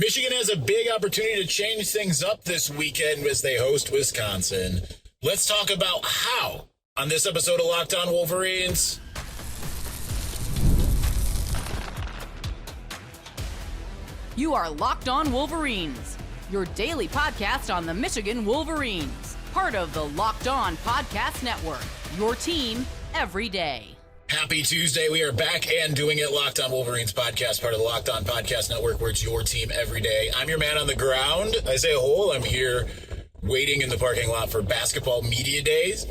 Michigan has a big opportunity to change things up this weekend as they host Wisconsin. Let's talk about how on this episode of Locked On Wolverines. You are Locked On Wolverines, your daily podcast on the Michigan Wolverines, part of the Locked On Podcast Network, your team every day. Happy Tuesday. We are back and doing it. Locked On Wolverines podcast, part of the Locked On Podcast Network, where it's your team every day. I'm your man on the ground, Isaiah Hole. I'm here waiting in the parking lot for basketball media days.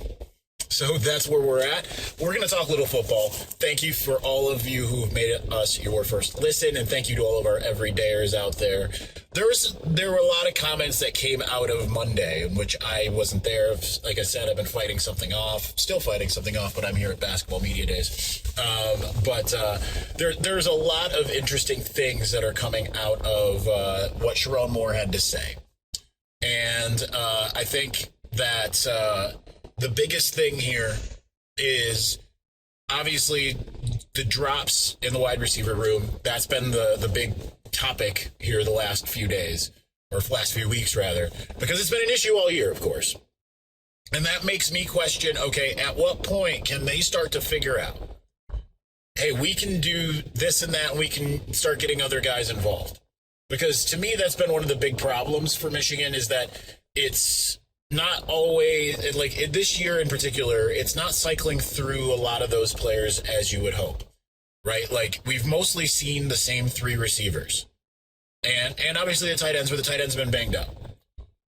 So that's where we're at. We're going to talk a little football. Thank you for all of you who have made us your first listen, and thank you to all of our everydayers out there. There were a lot of comments that came out of Monday, in which I wasn't there. Like I said, I've been fighting something off, still fighting something off, but I'm here at basketball media days. There's a lot of interesting things that are coming out of what Sharon Moore had to say. And I think that the biggest thing here is obviously the drops in the wide receiver room. That's been the big topic here the last few days, or last few weeks rather, because it's been an issue all year, of course. And that makes me question, okay, at what point can they start to figure out, hey, we can do this and that, and we can start getting other guys involved? Because to me, that's been one of the big problems for Michigan, is that it's not always, like this year in particular, it's not cycling through a lot of those players as you would hope, right? Like, we've mostly seen the same three receivers. And obviously the tight ends, but the tight ends have been banged up.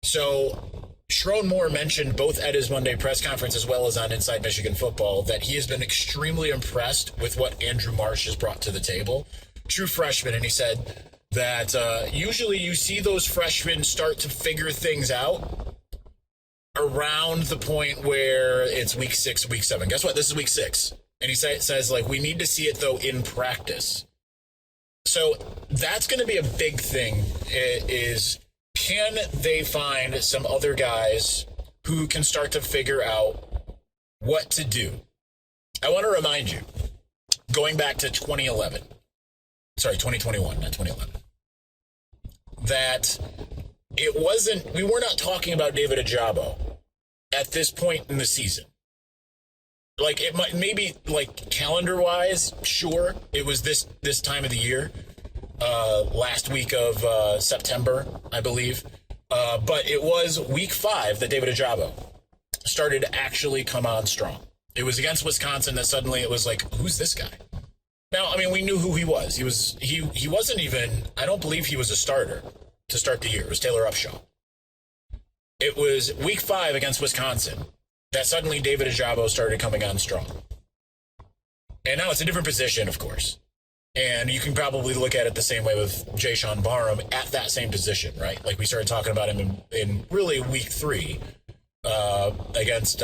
So Sharon Moore mentioned both at his Monday press conference as well as on Inside Michigan Football that he has been extremely impressed with what Andrew Marsh has brought to the table. True freshman, and he said that usually you see those freshmen start to figure things out around the point where it's week 6, week 7. Guess what? This is week 6. And he says, like, we need to see it, though, in practice. So that's going to be a big thing, is can they find some other guys who can start to figure out what to do? I want to remind you, going back to 2021, not 2011, that we were not talking about David Ajabo at this point in the season. Like, it might, maybe like calendar wise, sure, it was this time of the year, last week of September, I believe. But it was week 5 that David Ajabo started to actually come on strong. It was against Wisconsin that suddenly it was like, who's this guy? Now, I mean, we knew who he was. He wasn't even, I don't believe he was a starter to start the year. It was Taylor Upshaw. It was week 5 against Wisconsin that suddenly David Ajabo started coming on strong. And now it's a different position, of course. And you can probably look at it the same way with Jayshon Barham at that same position, right? Like, we started talking about him in really week 3 against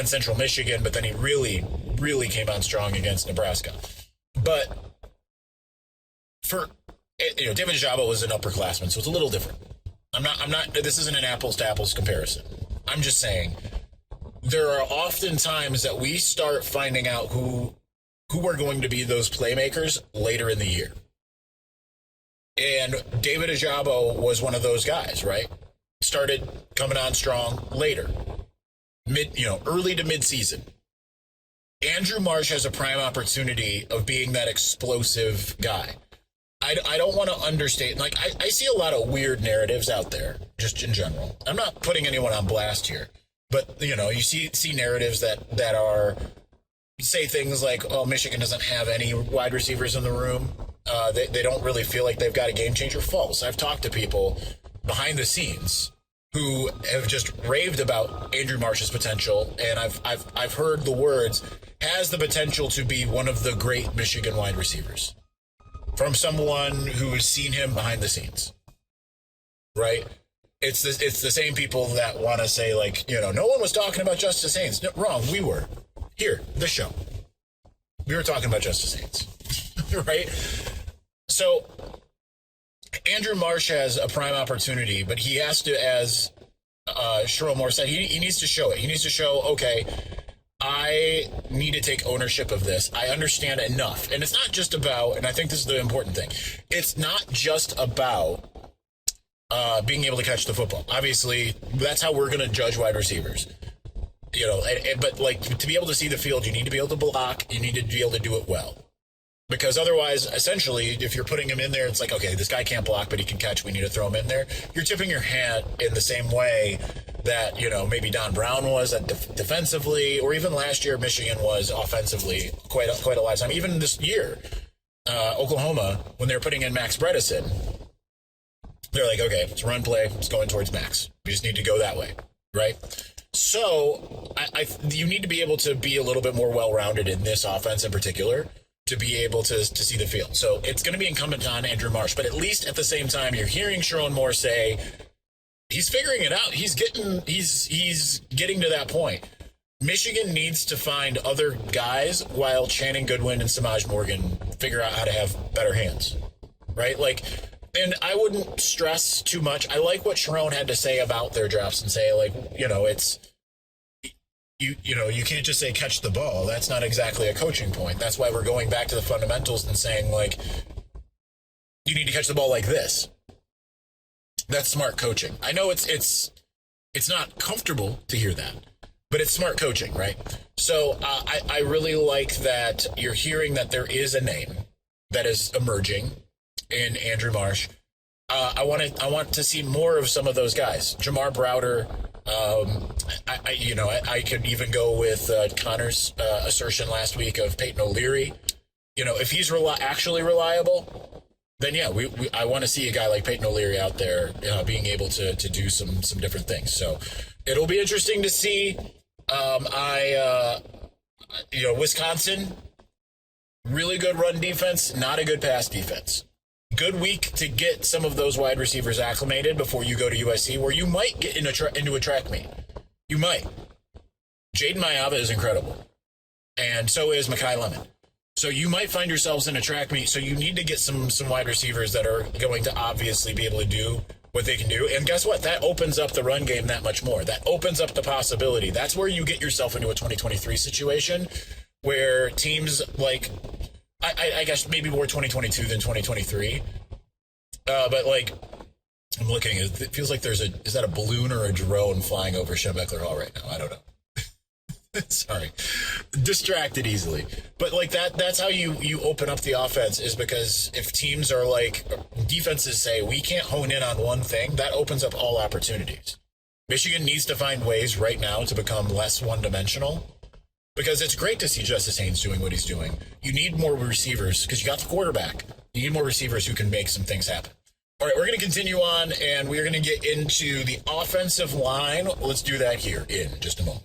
Central Michigan, but then he really, really came on strong against Nebraska. But David Ajabo was an upperclassman, so it's a little different. I'm not, this isn't an apples to apples comparison. I'm just saying there are often times that we start finding out who are going to be those playmakers later in the year. And David Ajabo was one of those guys, right? Started coming on strong later, early to mid-season. Andrew Marsh has a prime opportunity of being that explosive guy. I don't want to understate, like, I see a lot of weird narratives out there, just in general. I'm not putting anyone on blast here, but, you see narratives that are, say things like, oh, Michigan doesn't have any wide receivers in the room. They don't really feel like they've got a game changer. False. I've talked to people behind the scenes who have just raved about Andrew Marsh's potential, and I've heard the words, has the potential to be one of the great Michigan wide receivers, from someone who has seen him behind the scenes, right? It's the same people that want to say, like, no one was talking about Justice Haynes. No, wrong, we were. Here, this show. We were talking about Justice Haynes, right? So Andrew Marsh has a prime opportunity, but he has to, as Sharon Moore said, he needs to show it. He needs to show, okay, I need to take ownership of this. I understand enough. And it's not just about, and I think this is the important thing, it's not just about being able to catch the football. Obviously, that's how we're going to judge wide receivers. You know, but like to be able to see the field, you need to be able to block. You need to be able to do it well. Because otherwise, essentially, if you're putting him in there, it's like, okay, this guy can't block, but he can catch. We need to throw him in there. You're tipping your hat in the same way that, you know, maybe Don Brown was defensively, or even last year Michigan was offensively quite a lot of time. Even this year, Oklahoma, when they were putting in Max Bredesen, they're like, okay, it's run play. It's going towards Max. We just need to go that way, right? So you need to be able to be a little bit more well-rounded in this offense in particular to be able to see the field. So it's going to be incumbent on Andrew Marsh. But at least at the same time, you're hearing Sharon Moore say he's figuring it out. He's getting to that point. Michigan needs to find other guys while Channing Goodwin and Samaj Morgan figure out how to have better hands, right? Like, and I wouldn't stress too much. I like what Sharon had to say about their drafts and say, like, you know, it's, you know, you can't just say catch the ball. That's not exactly a coaching point. That's why we're going back to the fundamentals and saying, like, you need to catch the ball like this. That's smart coaching. I know it's not comfortable to hear that, but it's smart coaching, right? So I really like that you're hearing that there is a name that is emerging in Andrew Marsh. I want to see more of some of those guys. Jamar Browder. I could even go with Connor's assertion last week of Peyton O'Leary. You know, if he's actually reliable, then yeah, I want to see a guy like Peyton O'Leary out there being able to do some different things. So it'll be interesting to see. Wisconsin, really good run defense, not a good pass defense. Good week to get some of those wide receivers acclimated before you go to USC, where you might get into a track meet. You might. Jaden Mayava is incredible, and so is Mekhi Lemon. So you might find yourselves in a track meet. So you need to get some wide receivers that are going to obviously be able to do what they can do. And guess what? That opens up the run game that much more. That opens up the possibility. That's where you get yourself into a 2023 situation where teams like, I guess maybe more 2022 than 2023. But like, I'm looking, it feels like is that a balloon or a drone flying over Schembechler Hall right now? I don't know. Sorry. Distracted easily. But like that's how you open up the offense, is because if teams are like, defenses say, we can't hone in on one thing, that opens up all opportunities. Michigan needs to find ways right now to become less one-dimensional. Because it's great to see Justice Haynes doing what he's doing. You need more receivers because you got the quarterback. You need more receivers who can make some things happen. All right, we're going to continue on, and we're going to get into the offensive line. Let's do that here in just a moment.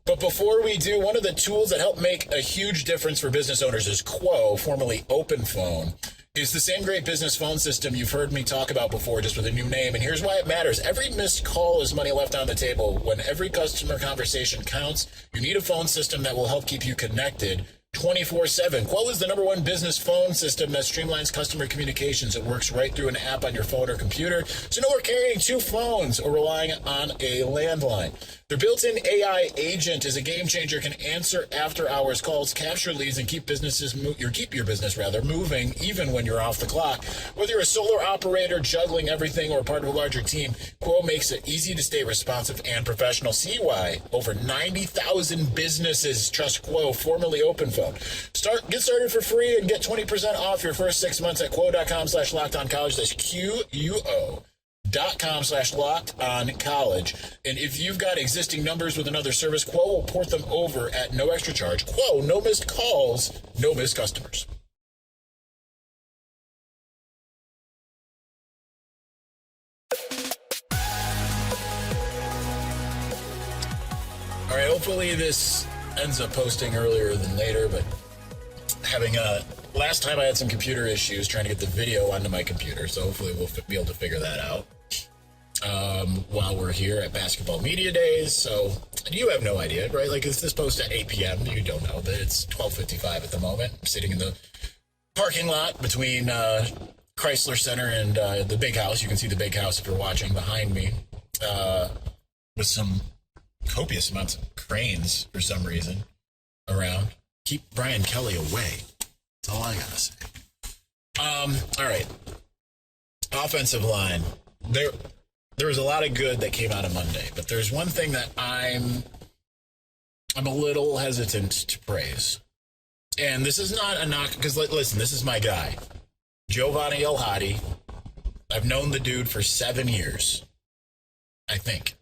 But before we do, one of the tools that help make a huge difference for business owners is Quo, formerly OpenPhone. Is the same great business phone system you've heard me talk about before, just with a new name. And here's why it matters. Every missed call is money left on the table. When every customer conversation counts, you need a phone system that will help keep you connected 24/7. Quo is the #1 business phone system that streamlines customer communications. It works right through an app on your phone or computer, so no more carrying 2 phones or relying on a landline. Their built-in AI agent is a game changer, can answer after-hours calls, capture leads, and keep your business moving even when you're off the clock. Whether you're a solo operator juggling everything or part of a larger team, Quo makes it easy to stay responsive and professional. See why over 90,000 businesses trust Quo, formerly OpenPhone. Get started for free and get 20% off your first 6 months at quo.com/lockedoncollege. That's QUO.com/lockedoncollege. And if you've got existing numbers with another service, Quo will port them over at no extra charge. Quo, no missed calls, no missed customers. All right, hopefully this ends up posting earlier than later, but last time I had some computer issues trying to get the video onto my computer, so hopefully we'll be able to figure that out while we're here at Basketball Media Days. So you have no idea, right? Like, is this post at 8 p.m.? You don't know that it's 12:55 at the moment. I'm sitting in the parking lot between Chrysler Center and the Big House. You can see the Big House if you're watching behind me, with some copious amounts of cranes for some reason around. Keep Brian Kelly away. That's all I gotta say. All right. Offensive line. There was a lot of good that came out of Monday, but there's one thing that I'm a little hesitant to praise. And this is not a knock, because listen, this is my guy. Giovanni El Hadi. I've known the dude for 7 years. I think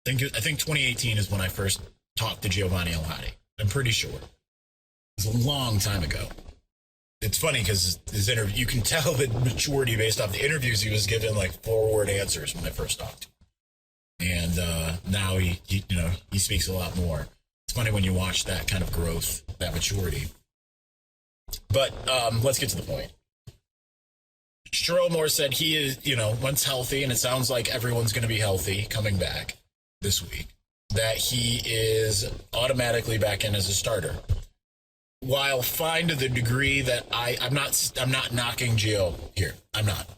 2018 is when I first talked to Giovanni El Hadi. I'm pretty sure. It was a long time ago. It's funny because his interview, you can tell the maturity based off the interviews he was given, like 4-word answers when I first talked to him. And now he speaks a lot more. It's funny when you watch that kind of growth, that maturity. But let's get to the point. Sherrod Moore said he is, once healthy, and it sounds like everyone's going to be healthy coming back this week, that he is automatically back in as a starter. While fine to the degree that I'm not knocking Gio here. I'm not.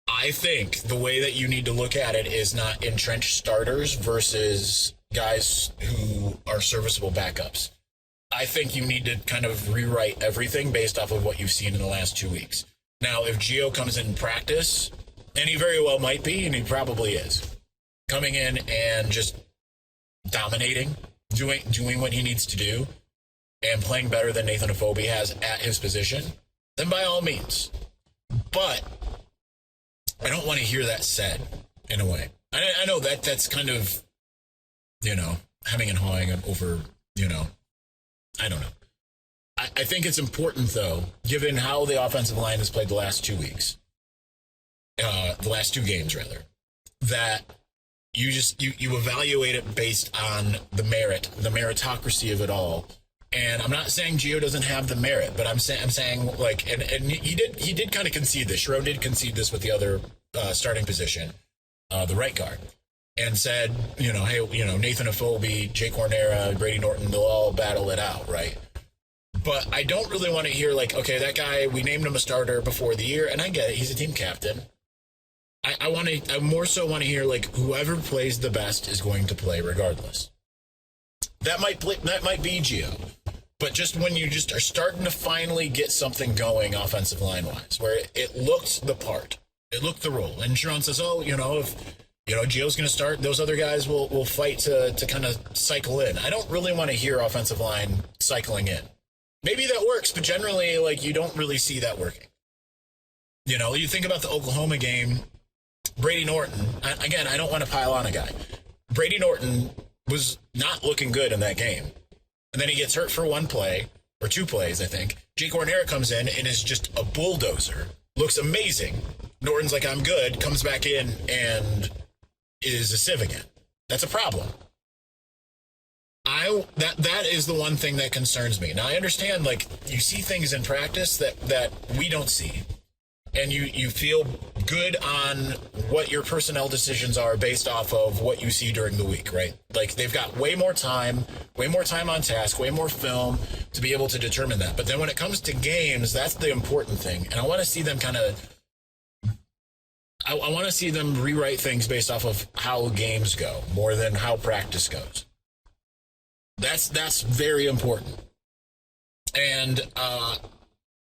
I think the way that you need to look at it is not entrenched starters versus guys who are serviceable backups. I think you need to kind of rewrite everything based off of what you've seen in the last 2 weeks. Now, if Gio comes in practice, and he very well might be, and he probably is, coming in and just dominating, doing what he needs to do, and playing better than Nathan Afobe has at his position, then by all means. But I don't want to hear that said, in a way. I know that's kind of, hemming and hawing over, I don't know. I think it's important, though, given how the offensive line has played the last 2 weeks, the last 2 games, rather, that you evaluate it based on the meritocracy of it all. And I'm not saying Gio doesn't have the merit, but I'm saying like, and he did kind of concede this. Sherrod did concede this with the other starting position, the right guard, and said, hey, Nathan Afobe, Jake Cornera, Brady Norton, they'll all battle it out, right? But I don't really want to hear like, okay, that guy, we named him a starter before the year, and I get it, he's a team captain. I more so want to hear like, whoever plays the best is going to play regardless. That might be Gio. But just when you just are starting to finally get something going offensive line-wise, where it looked the part, it looked the role. And Sherrod says, if Gio's going to start, those other guys will fight to kind of cycle in. I don't really want to hear offensive line cycling in. Maybe that works, but generally, like, you don't really see that working. You think about the Oklahoma game, Brady Norton, again, I don't want to pile on a guy. Brady Norton was not looking good in that game. And then he gets hurt for 1 play, or 2 plays, I think. Jake Cornera comes in and is just a bulldozer. Looks amazing. Norton's like, I'm good, comes back in and is a sieve again. That's a problem. That is the one thing that concerns me. Now, I understand, like, you see things in practice that we don't see. And you feel good on what your personnel decisions are based off of what you see during the week, right? Like, they've got way more time on task, way more film to be able to determine that. But then when it comes to games, that's the important thing. And I want to see them I want to see them rewrite things based off of how games go more than how practice goes. That's very important. And,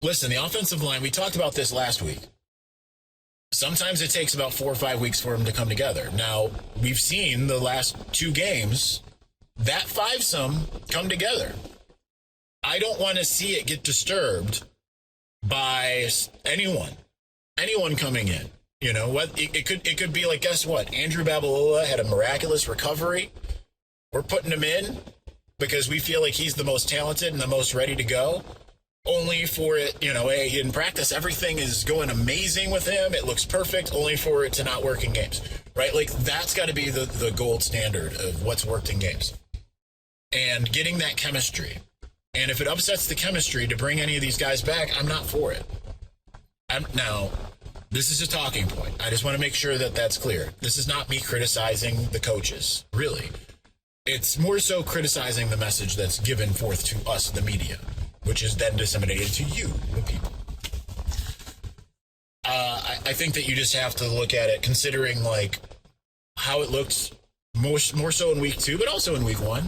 listen, the offensive line, we talked about this last week. Sometimes it takes about 4 or 5 weeks for them to come together. Now, we've seen the last 2 games, that fivesome come together. I don't want to see it get disturbed by anyone coming in. It could be like, guess what? Andrew Babalola had a miraculous recovery. We're putting him in because we feel like he's the most talented and the most ready to go. Only for it, in practice, everything is going amazing with him. It looks perfect, only for it to not work in games, right? Like, that's got to be the gold standard of what's worked in games. And getting that chemistry. And if it upsets the chemistry to bring any of these guys back, I'm not for it. Now, this is a talking point. I just want to make sure that that's clear. This is not me criticizing the coaches, really. It's more so criticizing the message that's given forth to us, the media, which is then disseminated to you, the people. I think that you just have to look at it considering, like, how it looked more so in week 2, but also in week 1.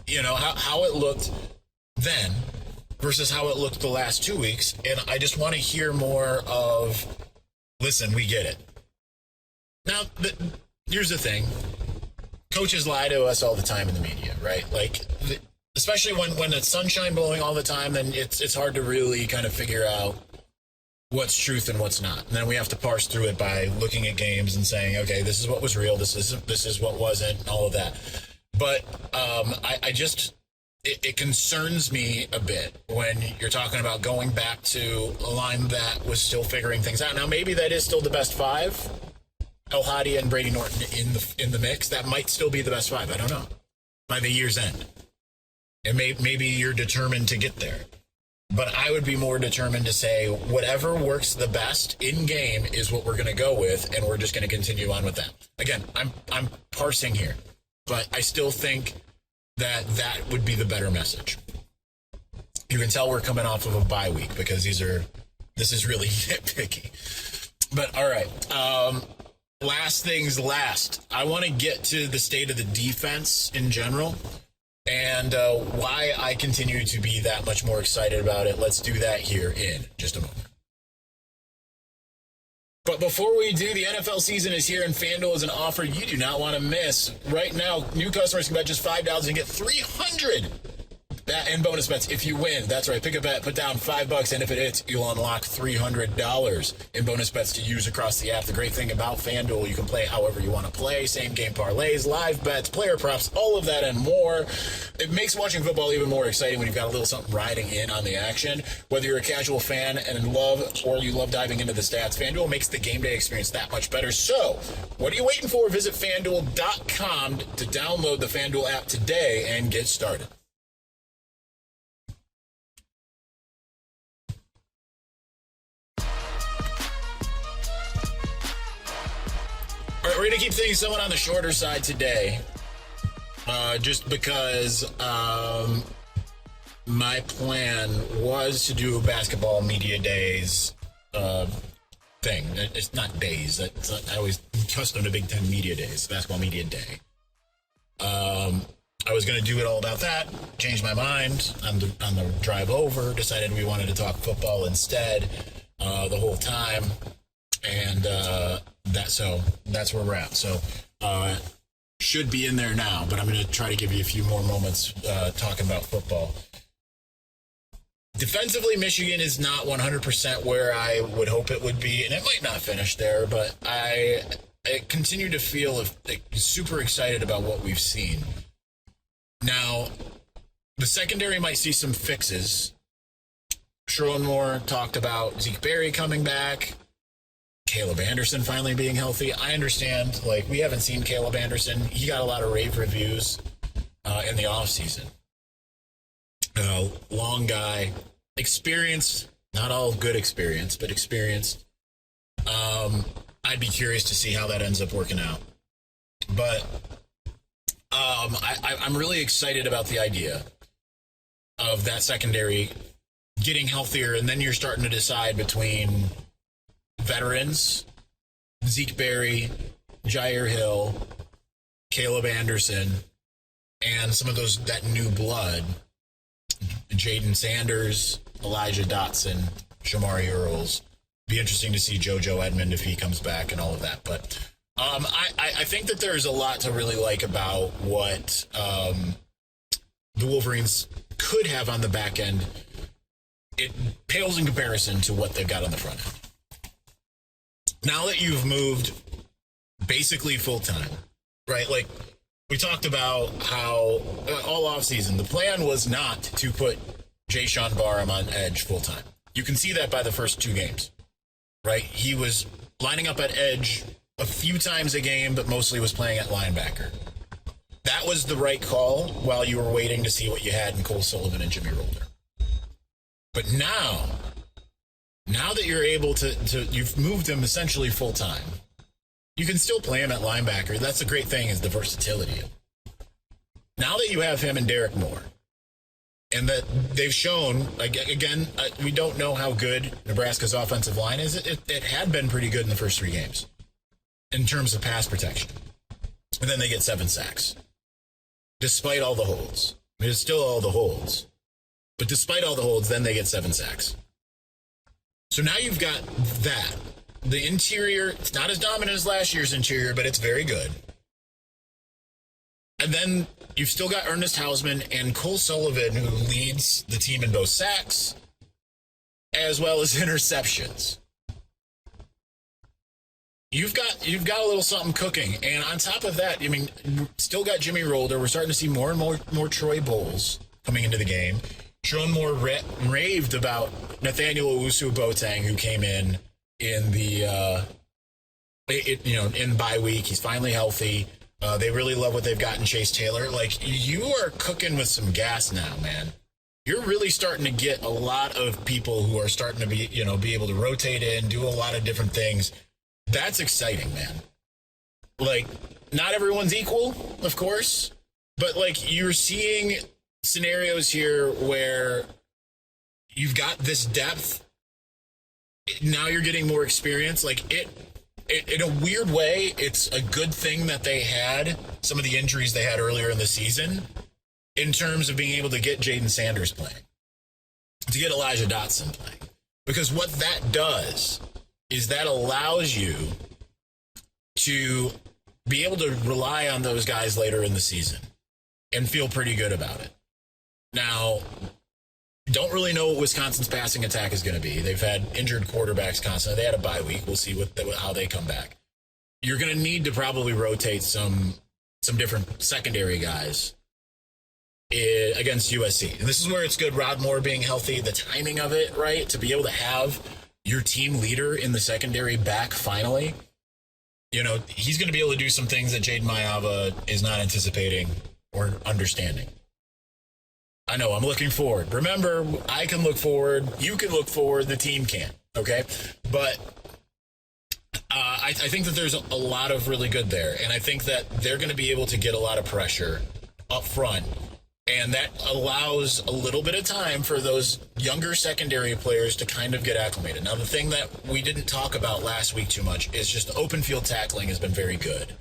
You know, how it looked then versus how it looked the last 2 weeks. And I just want to hear more of, listen, we get it. Now, here's the thing. Coaches lie to us all the time in the media, right? Like, especially when it's sunshine blowing all the time, then it's hard to really kind of figure out what's truth and what's not. And then we have to parse through it by looking at games and saying, okay, this is what was real, this is what wasn't, and all of that. But it concerns me a bit when you're talking about going back to a line that was still figuring things out. Now, maybe that is still the best 5. El Hadi and Brady Norton in the mix. That might still be the best 5. I don't know. By the year's end. And maybe you're determined to get there. But I would be more determined to say whatever works the best in game is what we're going to go with, and we're just going to continue on with that. Again, I'm parsing here, but I still think that would be the better message. You can tell we're coming off of a bye week because this is really nitpicky. But all right, last things last. I want to get to the state of the defense in general and why I continue to be that much more excited about it. Let's do that here in just a moment. But before we do, the NFL season is here, and FanDuel is an offer you do not want to miss. Right now, new customers can bet just $5 and get $300 in bonus bets if you win. That's right. Pick a bet, put down $5, and if it hits, you'll unlock $300 in bonus bets to use across the app. The great thing about FanDuel, you can play however you want to play. Same game parlays, live bets, player props, all of that and more. It makes watching football even more exciting when you've got a little something riding in on the action. Whether you're a casual fan and you love diving into the stats, FanDuel makes the game day experience that much better. So, what are you waiting for? Visit FanDuel.com to download the FanDuel app today and get started. All right, we're going to keep things somewhat on the shorter side today, just because my plan was to do a basketball media days thing. It's not days. I always custom to Big Ten media days, basketball media day. I was going to do it all about that, changed my mind on the drive over, decided we wanted to talk football instead the whole time, and that's where we're at. So should be in there now, but I'm going to try to give you a few more moments talking about football. Defensively, Michigan is not 100% where I would hope it would be, and it might not finish there, but I continue to feel super excited about what we've seen. Now, the secondary might see some fixes. Sherwin Moore talked about Zeke Berry coming back, Caleb Anderson finally being healthy. I understand, we haven't seen Caleb Anderson. He got a lot of rave reviews in the offseason. Long guy, experienced, not all good experience, but experienced. I'd be curious to see how that ends up working out. But I'm really excited about the idea of that secondary getting healthier, and then you're starting to decide between veterans, Zeke Berry, Jair Hill, Caleb Anderson, and some of that new blood, Jaden Sanders, Elijah Dotson, Shamari Earls. Be interesting to see JoJo Edmond if he comes back and all of that. But I think that there's a lot to really like about what the Wolverines could have on the back end. It pales in comparison to what they've got on the front end. Now that you've moved basically full-time, right? Like, we talked about how all offseason, the plan was not to put Jayshon Barham on edge full-time. You can see that by the first 2 games, right? He was lining up at edge a few times a game, but mostly was playing at linebacker. That was the right call while you were waiting to see what you had in Cole Sullivan and Jimmy Rolder. But now that you're able to you've moved him essentially full-time, you can still play him at linebacker. That's the great thing, is the versatility. Now that you have him and Derek Moore, and that they've shown, again, we don't know how good Nebraska's offensive line is. It had been pretty good in the first 3 games in terms of pass protection. and then they get 7 sacks. Despite all the holds. I mean, it's still all the holds. But despite all the holds, then they get 7 sacks. So now you've got that. The interior, it's not as dominant as last year's interior, but it's very good. And then you've still got Ernest Hausman and Cole Sullivan, who leads the team in both sacks as well as interceptions. You've got a little something cooking. And on top of that, I mean, still got Jimmy Rolder. We're starting to see more and more Troy Bowles coming into the game. Sharon Moore raved about Nathaniel Owusu-Boateng, who came in the in bye week. He's finally healthy. They really love what they've got in Chase Taylor. Like, you are cooking with some gas now, man. You're really starting to get a lot of people who are starting to be able to rotate in, do a lot of different things. That's exciting, man. Like, not everyone's equal, of course, but like, you're seeing scenarios here where you've got this depth. Now you're getting more experience. Like, it in a weird way, it's a good thing that they had some of the injuries they had earlier in the season in terms of being able to get Jaden Sanders playing, to get Elijah Dotson playing. Because what that does is that allows you to be able to rely on those guys later in the season and feel pretty good about it. Now, don't really know what Wisconsin's passing attack is going to be. They've had injured quarterbacks constantly. They had a bye week. We'll see how they come back. You're going to need to probably rotate some different secondary guys against USC. And this is where it's good, Rod Moore being healthy, the timing of it, right? To be able to have your team leader in the secondary back finally. He's going to be able to do some things that Jaden Mayava is not anticipating or understanding. I know, I'm looking forward. Remember, I can look forward, you can look forward, the team can, okay? But I think that there's a lot of really good there, and I think that they're going to be able to get a lot of pressure up front, and that allows a little bit of time for those younger secondary players to kind of get acclimated. Now, the thing that we didn't talk about last week too much is just the open field tackling has been very good.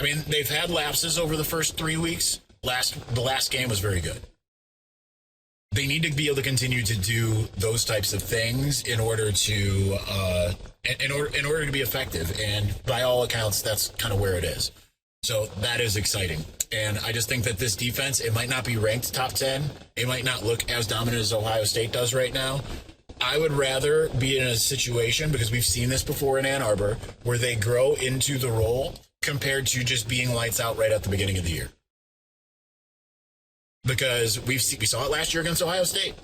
I mean, they've had lapses over the first 3 weeks. The last game was very good. They need to be able to continue to do those types of things in order to in order to be effective. And by all accounts, that's kind of where it is. So that is exciting. And I just think that this defense, it might not be ranked top 10. It might not look as dominant as Ohio State does right now. I would rather be in a situation, because we've seen this before in Ann Arbor, where they grow into the role compared to just being lights out right at the beginning of the year. Because we saw it last year against Ohio State.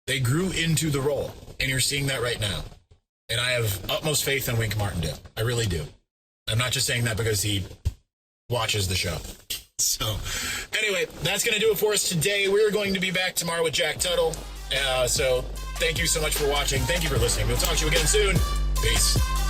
They grew into the role, and you're seeing that right now. And I have utmost faith in Wink Martindale. I really do. I'm not just saying that because he watches the show. So, anyway, that's going to do it for us today. We're going to be back tomorrow with Jack Tuttle. So, thank you so much for watching. Thank you for listening. We'll talk to you again soon. Peace.